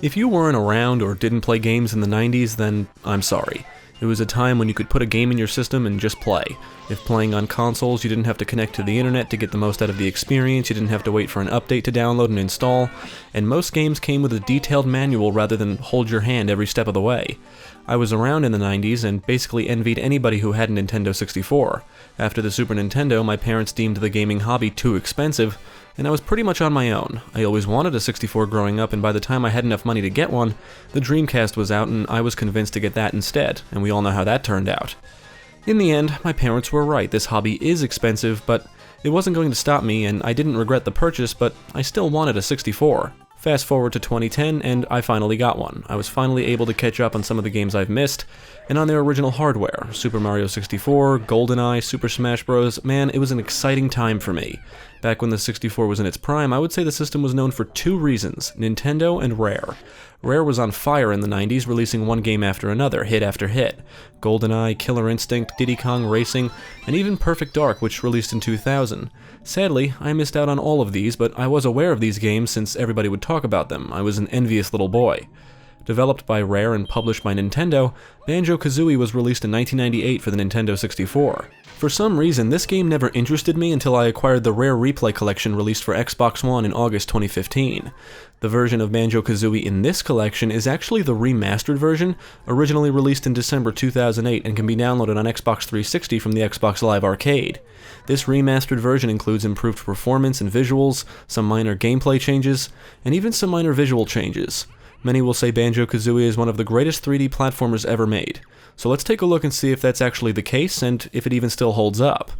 If you weren't around or didn't play games in the 90s, then I'm sorry. It was a time when you could put a game in your system and just play. If playing on consoles, you didn't have to connect to the internet to get the most out of the experience, you didn't have to wait for an update to download and install, and most games came with a detailed manual rather than hold your hand every step of the way. I was around in the 90s and basically envied anybody who had a Nintendo 64. After the Super Nintendo, my parents deemed the gaming hobby too expensive, and I was pretty much on my own. I always wanted a 64 growing up, and by the time I had enough money to get one, the Dreamcast was out and I was convinced to get that instead, and we all know how that turned out. In the end, my parents were right. This hobby is expensive, but it wasn't going to stop me, and I didn't regret the purchase, but I still wanted a 64. Fast forward to 2010, and I finally got one. I was finally able to catch up on some of the games I've missed, and on their original hardware. Super Mario 64, GoldenEye, Super Smash Bros. Man, it was an exciting time for me. Back when the 64 was in its prime, I would say the system was known for two reasons: Nintendo and Rare. Rare was on fire in the 90s, releasing one game after another, hit after hit. GoldenEye, Killer Instinct, Diddy Kong Racing, and even Perfect Dark, which released in 2000. Sadly, I missed out on all of these, but I was aware of these games since everybody would talk about them. I was an envious little boy. Developed by Rare and published by Nintendo, Banjo-Kazooie was released in 1998 for the Nintendo 64. For some reason, this game never interested me until I acquired the Rare Replay Collection released for Xbox One in August 2015. The version of Banjo-Kazooie in this collection is actually the remastered version, originally released in December 2008 and can be downloaded on Xbox 360 from the Xbox Live Arcade. This remastered version includes improved performance and visuals, some minor gameplay changes, and even some minor visual changes. Many will say Banjo-Kazooie is one of the greatest 3D platformers ever made. So let's take a look and see if that's actually the case, and if it even still holds up.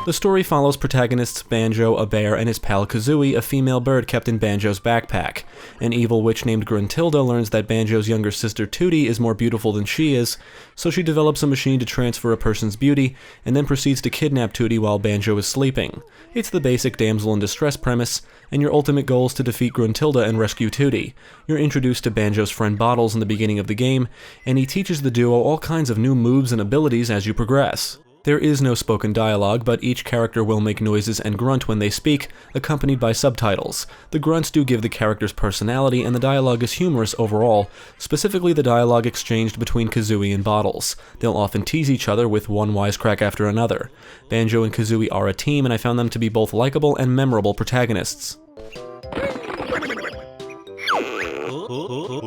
The story follows protagonists Banjo, a bear, and his pal Kazooie, a female bird kept in Banjo's backpack. An evil witch named Gruntilda learns that Banjo's younger sister Tootie is more beautiful than she is, so she develops a machine to transfer a person's beauty, and then proceeds to kidnap Tootie while Banjo is sleeping. It's the basic damsel in distress premise, and your ultimate goal is to defeat Gruntilda and rescue Tootie. You're introduced to Banjo's friend Bottles in the beginning of the game, and he teaches the duo all kinds of new moves and abilities as you progress. There is no spoken dialogue, but each character will make noises and grunt when they speak, accompanied by subtitles. The grunts do give the characters personality, and the dialogue is humorous overall, specifically the dialogue exchanged between Kazooie and Bottles. They'll often tease each other with one wisecrack after another. Banjo and Kazooie are a team, and I found them to be both likable and memorable protagonists.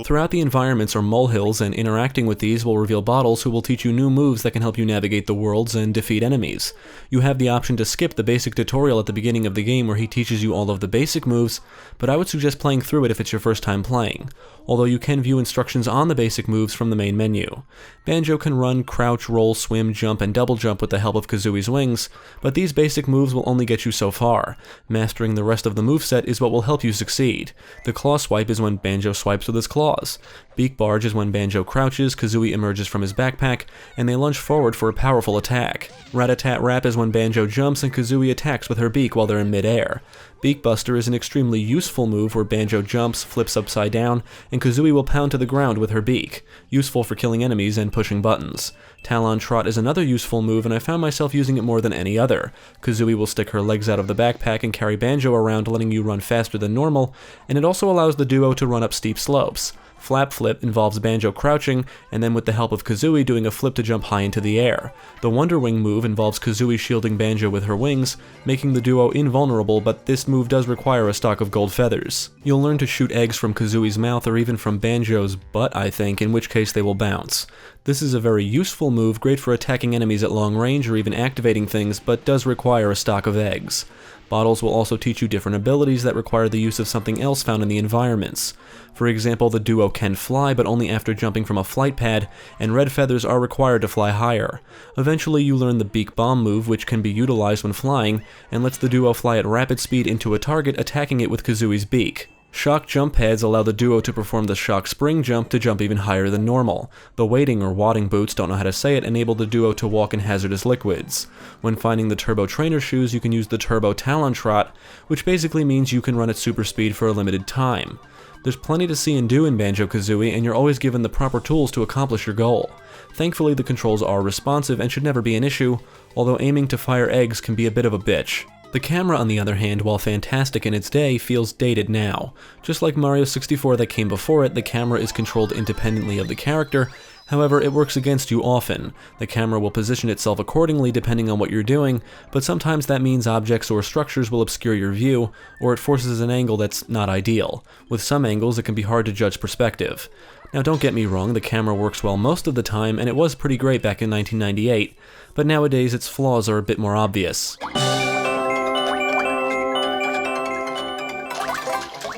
Throughout the environments are molehills, and interacting with these will reveal Bottles, who will teach you new moves that can help you navigate the worlds and defeat enemies. You have the option to skip the basic tutorial at the beginning of the game where he teaches you all of the basic moves, but I would suggest playing through it if it's your first time playing, although you can view instructions on the basic moves from the main menu. Banjo can run, crouch, roll, swim, jump, and double jump with the help of Kazooie's wings, but these basic moves will only get you so far. Mastering the rest of the moveset is what will help you succeed. The claw swipe is when Banjo swipes with his claws. Beak barge is when Banjo crouches, Kazooie emerges from his backpack, and they lunge forward for a powerful attack. Rat-a-tat-rap is when Banjo jumps and Kazooie attacks with her beak while they're in mid-air. Beak Buster is an extremely useful move where Banjo jumps, flips upside down, and Kazooie will pound to the ground with her beak, useful for killing enemies and pushing buttons. Talon Trot is another useful move, and I found myself using it more than any other. Kazooie will stick her legs out of the backpack and carry Banjo around, letting you run faster than normal, and it also allows the duo to run up steep slopes. Flap Flip involves Banjo crouching, and then with the help of Kazooie doing a flip to jump high into the air. The Wonder Wing move involves Kazooie shielding Banjo with her wings, making the duo invulnerable, but this move does require a stock of gold feathers. You'll learn to shoot eggs from Kazooie's mouth or even from Banjo's butt, I think, in which case they will bounce. This is a very useful move, great for attacking enemies at long range or even activating things, but does require a stock of eggs. Bottles will also teach you different abilities that require the use of something else found in the environments. For example, the duo can fly, but only after jumping from a flight pad, and red feathers are required to fly higher. Eventually, you learn the Beak Bomb move, which can be utilized when flying, and lets the duo fly at rapid speed into a target, attacking it with Kazooie's beak. Shock jump pads allow the duo to perform the shock spring jump to jump even higher than normal. The wading or wadding boots, don't know how to say it, enable the duo to walk in hazardous liquids. When finding the turbo trainer shoes, you can use the turbo Talon Trot, which basically means you can run at super speed for a limited time. There's plenty to see and do in Banjo-Kazooie, and you're always given the proper tools to accomplish your goal. Thankfully, the controls are responsive and should never be an issue, although aiming to fire eggs can be a bit of a bitch. The camera, on the other hand, while fantastic in its day, feels dated now. Just like Mario 64 that came before it, the camera is controlled independently of the character. However, it works against you often. The camera will position itself accordingly depending on what you're doing, but sometimes that means objects or structures will obscure your view, or it forces an angle that's not ideal. With some angles, it can be hard to judge perspective. Now don't get me wrong, the camera works well most of the time, and it was pretty great back in 1998, but nowadays its flaws are a bit more obvious.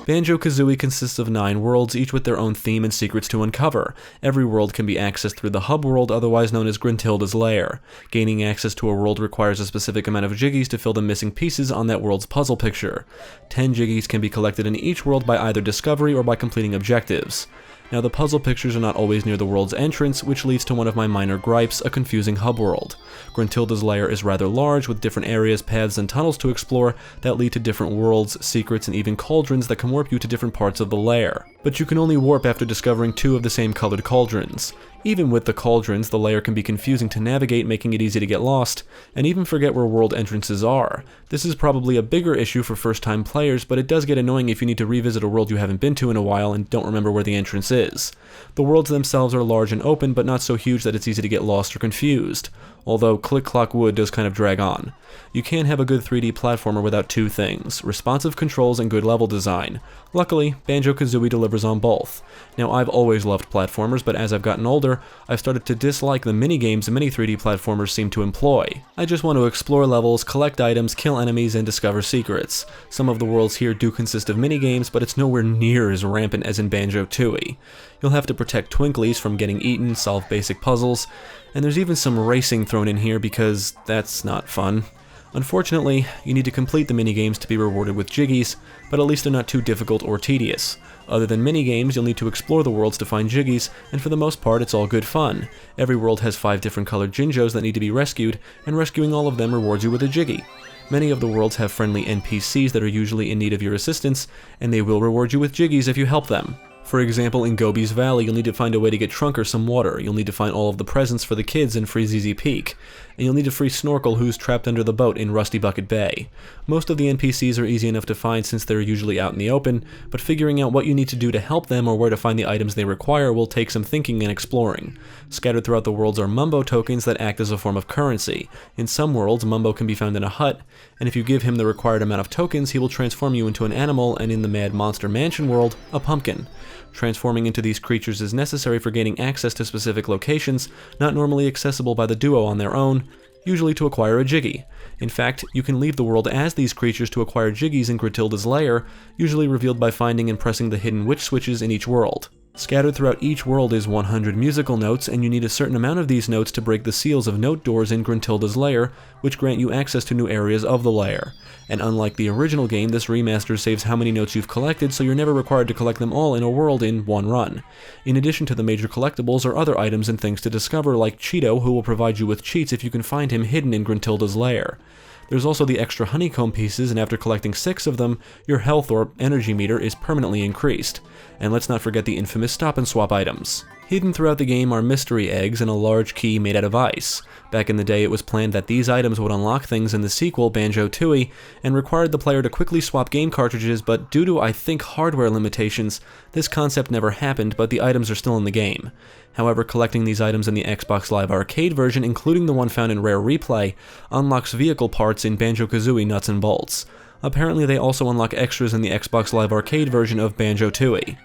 Banjo-Kazooie consists of 9 worlds, each with their own theme and secrets to uncover. Every world can be accessed through the hub world, otherwise known as Gruntilda's lair. Gaining access to a world requires a specific amount of jiggies to fill the missing pieces on that world's puzzle picture. 10 jiggies can be collected in each world by either discovery or by completing objectives. Now, the puzzle pictures are not always near the world's entrance, which leads to one of my minor gripes, a confusing hub world. Gruntilda's lair is rather large, with different areas, paths, and tunnels to explore that lead to different worlds, secrets, and even cauldrons that can warp you to different parts of the lair. But you can only warp after discovering 2 of the same colored cauldrons. Even with the cauldrons, the lair can be confusing to navigate, making it easy to get lost, and even forget where world entrances are. This is probably a bigger issue for first-time players, but it does get annoying if you need to revisit a world you haven't been to in a while and don't remember where the entrance is. The worlds themselves are large and open, but not so huge that it's easy to get lost or confused. Although Click Clock Wood does kind of drag on. You can't have a good 3D platformer without 2 things, responsive controls and good level design. Luckily, Banjo-Kazooie delivers on both. Now, I've always loved platformers, but as I've gotten older, I've started to dislike the minigames many 3D platformers seem to employ. I just want to explore levels, collect items, kill enemies, and discover secrets. Some of the worlds here do consist of minigames, but it's nowhere near as rampant as in Banjo-Tooie. You'll have to protect Twinklies from getting eaten, solve basic puzzles, and there's even some racing thrown in here because that's not fun. Unfortunately, you need to complete the minigames to be rewarded with jiggies, but at least they're not too difficult or tedious. Other than minigames, you'll need to explore the worlds to find jiggies, and for the most part it's all good fun. Every world has 5 different colored Jinjos that need to be rescued, and rescuing all of them rewards you with a jiggy. Many of the worlds have friendly NPCs that are usually in need of your assistance, and they will reward you with jiggies if you help them. For example, in Gobi's Valley, you'll need to find a way to get Trunker some water, you'll need to find all of the presents for the kids and free ZZ Peak, and you'll need to free Snorkel who's trapped under the boat in Rusty Bucket Bay. Most of the NPCs are easy enough to find since they're usually out in the open, but figuring out what you need to do to help them or where to find the items they require will take some thinking and exploring. Scattered throughout the worlds are Mumbo Tokens that act as a form of currency. In some worlds, Mumbo can be found in a hut, and if you give him the required amount of tokens, he will transform you into an animal, and in the Mad Monster Mansion world, a pumpkin. Transforming into these creatures is necessary for gaining access to specific locations, not normally accessible by the duo on their own, usually to acquire a jiggy. In fact, you can leave the world as these creatures to acquire jiggies in Gruntilda's lair, usually revealed by finding and pressing the hidden witch switches in each world. Scattered throughout each world is 100 musical notes, and you need a certain amount of these notes to break the seals of note doors in Gruntilda's lair, which grant you access to new areas of the lair. And unlike the original game, this remaster saves how many notes you've collected, so you're never required to collect them all in a world in one run. In addition to the major collectibles are other items and things to discover, like Cheeto, who will provide you with cheats if you can find him hidden in Gruntilda's lair. There's also the extra honeycomb pieces, and after collecting 6 of them, your health or energy meter is permanently increased. And let's not forget the infamous stop and swap items. Hidden throughout the game are mystery eggs and a large key made out of ice. Back in the day, it was planned that these items would unlock things in the sequel, Banjo-Tooie, and required the player to quickly swap game cartridges, but due to, I think, hardware limitations, this concept never happened, but the items are still in the game. However, collecting these items in the Xbox Live Arcade version, including the one found in Rare Replay, unlocks vehicle parts in Banjo-Kazooie Nuts and Bolts. Apparently, they also unlock extras in the Xbox Live Arcade version of Banjo-Tooie.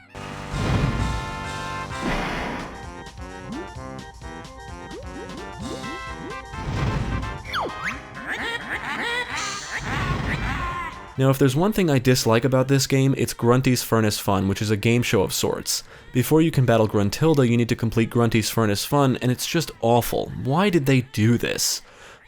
Now, if there's one thing I dislike about this game, it's Grunty's Furnace Fun, which is a game show of sorts. Before you can battle Gruntilda, you need to complete Grunty's Furnace Fun, and it's just awful. Why did they do this?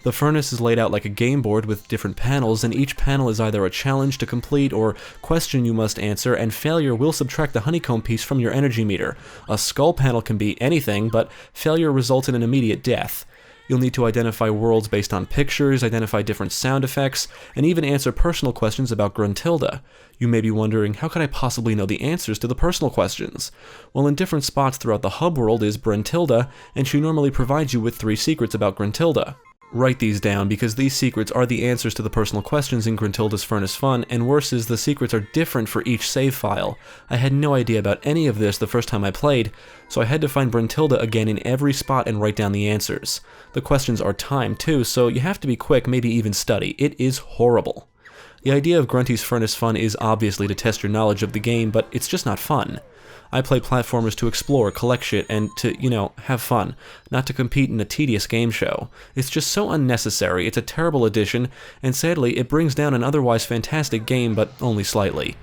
The furnace is laid out like a game board with different panels, and each panel is either a challenge to complete or question you must answer, and failure will subtract the honeycomb piece from your energy meter. A skull panel can be anything, but failure results in an immediate death. You'll need to identify worlds based on pictures, identify different sound effects, and even answer personal questions about Gruntilda. You may be wondering, how could I possibly know the answers to the personal questions? Well, in different spots throughout the hub world is Gruntilda, and she normally provides you with 3 secrets about Gruntilda. Write these down, because these secrets are the answers to the personal questions in Gruntilda's Furnace Fun, and worse is the secrets are different for each save file. I had no idea about any of this the first time I played, so I had to find Gruntilda again in every spot and write down the answers. The questions are timed too, so you have to be quick, maybe even study. It is horrible. The idea of Grunty's Furnace Fun is obviously to test your knowledge of the game, but it's just not fun. I play platformers to explore, collect shit, and to, have fun, not to compete in a tedious game show. It's just so unnecessary, it's a terrible addition, and sadly, it brings down an otherwise fantastic game, but only slightly.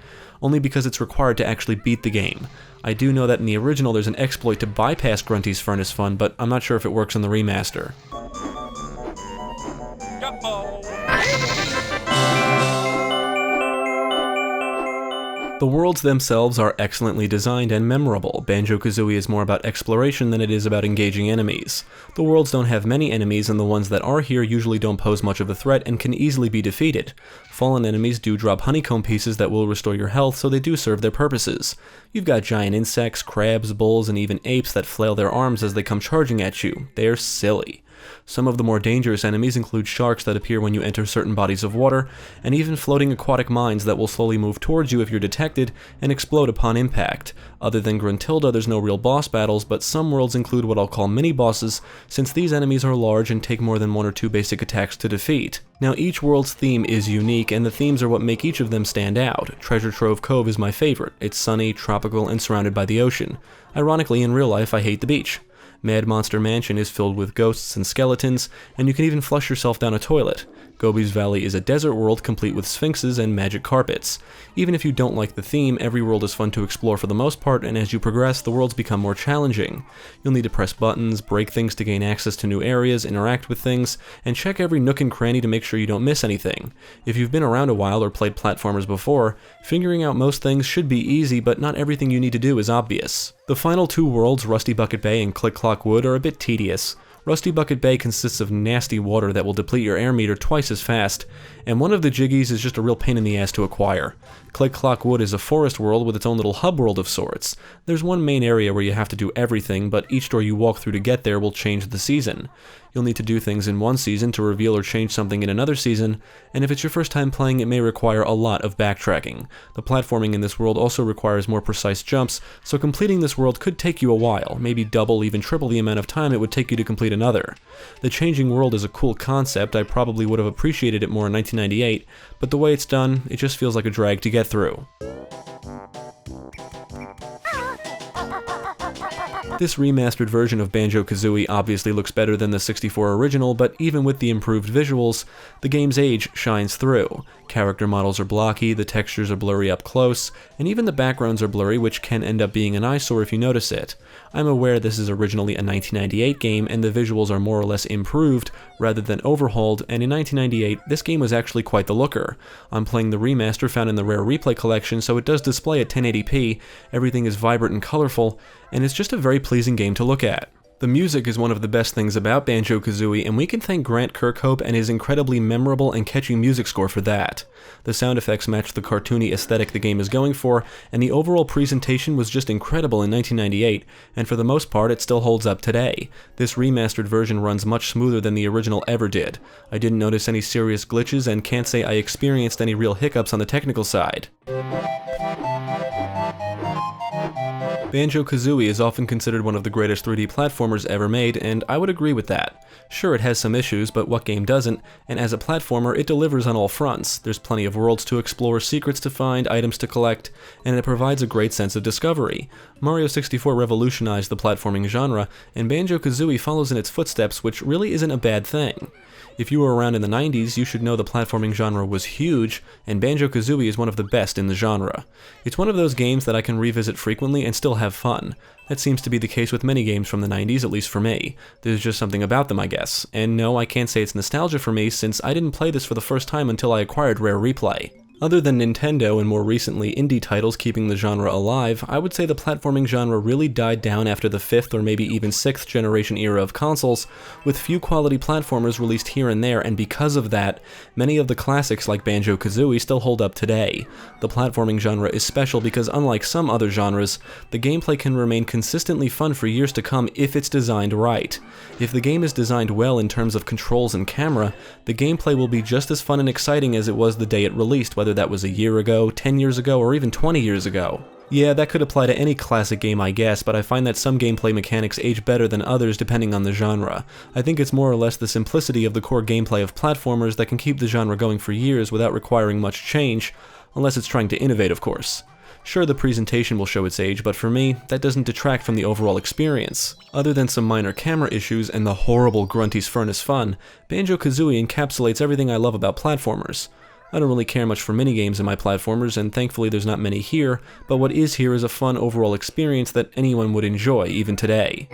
Only because it's required to actually beat the game. I do know that in the original there's an exploit to bypass Grunty's Furnace Fun, but I'm not sure if it works in the remaster. The worlds themselves are excellently designed and memorable. Banjo-Kazooie is more about exploration than it is about engaging enemies. The worlds don't have many enemies, and the ones that are here usually don't pose much of a threat and can easily be defeated. Fallen enemies do drop honeycomb pieces that will restore your health, so they do serve their purposes. You've got giant insects, crabs, bulls, and even apes that flail their arms as they come charging at you. They're silly. Some of the more dangerous enemies include sharks that appear when you enter certain bodies of water, and even floating aquatic mines that will slowly move towards you if you're detected and explode upon impact. Other than Gruntilda, there's no real boss battles, but some worlds include what I'll call mini-bosses, since these enemies are large and take more than 1 or 2 basic attacks to defeat. Now, each world's theme is unique, and the themes are what make each of them stand out. Treasure Trove Cove is my favorite. It's sunny, tropical, and surrounded by the ocean. Ironically, in real life, I hate the beach. Mad Monster Mansion is filled with ghosts and skeletons, and you can even flush yourself down a toilet. Gobi's Valley is a desert world complete with sphinxes and magic carpets. Even if you don't like the theme, every world is fun to explore for the most part, and as you progress, the worlds become more challenging. You'll need to press buttons, break things to gain access to new areas, interact with things, and check every nook and cranny to make sure you don't miss anything. If you've been around a while or played platformers before, figuring out most things should be easy, but not everything you need to do is obvious. The final 2 worlds, Rusty Bucket Bay and Click Clock Wood, are a bit tedious. Rusty Bucket Bay consists of nasty water that will deplete your air meter twice as fast, and one of the jiggies is just a real pain in the ass to acquire. Click Clock Wood is a forest world with its own little hub world of sorts. There's one main area where you have to do everything, but each door you walk through to get there will change the season. You'll need to do things in one season to reveal or change something in another season, and if it's your first time playing, it may require a lot of backtracking. The platforming in this world also requires more precise jumps, so completing this world could take you a while, maybe double, even triple the amount of time it would take you to complete another. The changing world is a cool concept. I probably would have appreciated it more in 1998, but the way it's done, it just feels like a drag to get through. This remastered version of Banjo-Kazooie obviously looks better than the 64 original, but even with the improved visuals, the game's age shines through. Character models are blocky, the textures are blurry up close, and even the backgrounds are blurry, which can end up being an eyesore if you notice it. I'm aware this is originally a 1998 game, and the visuals are more or less improved rather than overhauled, and in 1998, this game was actually quite the looker. I'm playing the remaster found in the Rare Replay collection, so it does display at 1080p, everything is vibrant and colorful, and it's just a very pleasing game to look at. The music is one of the best things about Banjo-Kazooie, and we can thank Grant Kirkhope and his incredibly memorable and catchy music score for that. The sound effects match the cartoony aesthetic the game is going for, and the overall presentation was just incredible in 1998, and for the most part it still holds up today. This remastered version runs much smoother than the original ever did. I didn't notice any serious glitches and can't say I experienced any real hiccups on the technical side. Banjo-Kazooie is often considered one of the greatest 3D platformers ever made, and I would agree with that. Sure, it has some issues, but what game doesn't? And as a platformer, it delivers on all fronts. There's plenty of worlds to explore, secrets to find, items to collect, and it provides a great sense of discovery. Mario 64 revolutionized the platforming genre, and Banjo-Kazooie follows in its footsteps, which really isn't a bad thing. If you were around in the 90s, you should know the platforming genre was huge, and Banjo-Kazooie is one of the best in the genre. It's one of those games that I can revisit frequently and still have fun. That seems to be the case with many games from the 90s, at least for me. There's just something about them, I guess. And no, I can't say it's nostalgia for me, since I didn't play this for the first time until I acquired Rare Replay. Other than Nintendo and more recently indie titles keeping the genre alive, I would say the platforming genre really died down after the 5th or maybe even 6th generation era of consoles, with few quality platformers released here and there, and because of that, many of the classics like Banjo-Kazooie still hold up today. The platforming genre is special because unlike some other genres, the gameplay can remain consistently fun for years to come if it's designed right. If the game is designed well in terms of controls and camera, the gameplay will be just as fun and exciting as it was the day it released, whether that was a year ago, 10 years ago, or even 20 years ago. Yeah, that could apply to any classic game, I guess, but I find that some gameplay mechanics age better than others depending on the genre. I think it's more or less the simplicity of the core gameplay of platformers that can keep the genre going for years without requiring much change, unless it's trying to innovate, of course. Sure, the presentation will show its age, but for me, that doesn't detract from the overall experience. Other than some minor camera issues and the horrible Grunty's Furnace fun, Banjo-Kazooie encapsulates everything I love about platformers. I don't really care much for minigames in my platformers, and thankfully there's not many here, but what is here is a fun overall experience that anyone would enjoy, even today.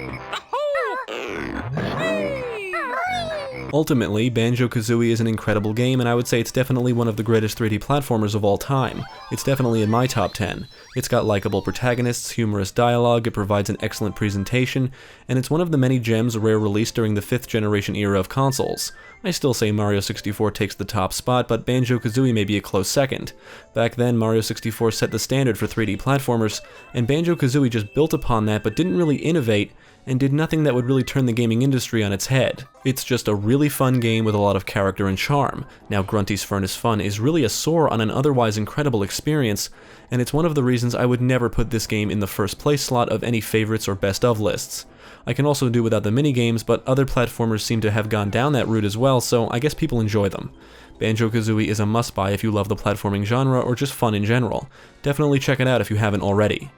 Ultimately, Banjo-Kazooie is an incredible game, and I would say it's definitely one of the greatest 3D platformers of all time. It's definitely in my top 10. It's got likable protagonists, humorous dialogue, it provides an excellent presentation, and it's one of the many gems Rare released during the 5th generation era of consoles. I still say Mario 64 takes the top spot, but Banjo-Kazooie may be a close second. Back then, Mario 64 set the standard for 3D platformers, and Banjo-Kazooie just built upon that but didn't really innovate, and did nothing that would really turn the gaming industry on its head. It's just a really fun game with a lot of character and charm. Now, Grunty's Furnace fun is really a sore on an otherwise incredible experience, and it's one of the reasons I would never put this game in the first place slot of any favorites or best of lists. I can also do without the minigames, but other platformers seem to have gone down that route as well, so I guess people enjoy them. Banjo-Kazooie is a must-buy if you love the platforming genre or just fun in general. Definitely check it out if you haven't already.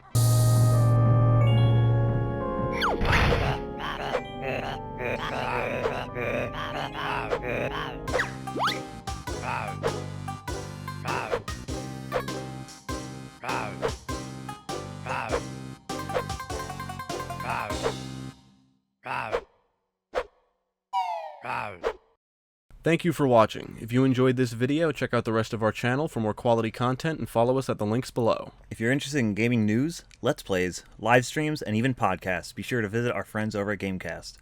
Thank you for watching. If you enjoyed this video, check out the rest of our channel for more quality content and follow us at the links below. If you're interested in gaming news, let's plays, live streams, and even podcasts, be sure to visit our friends over at GameCast.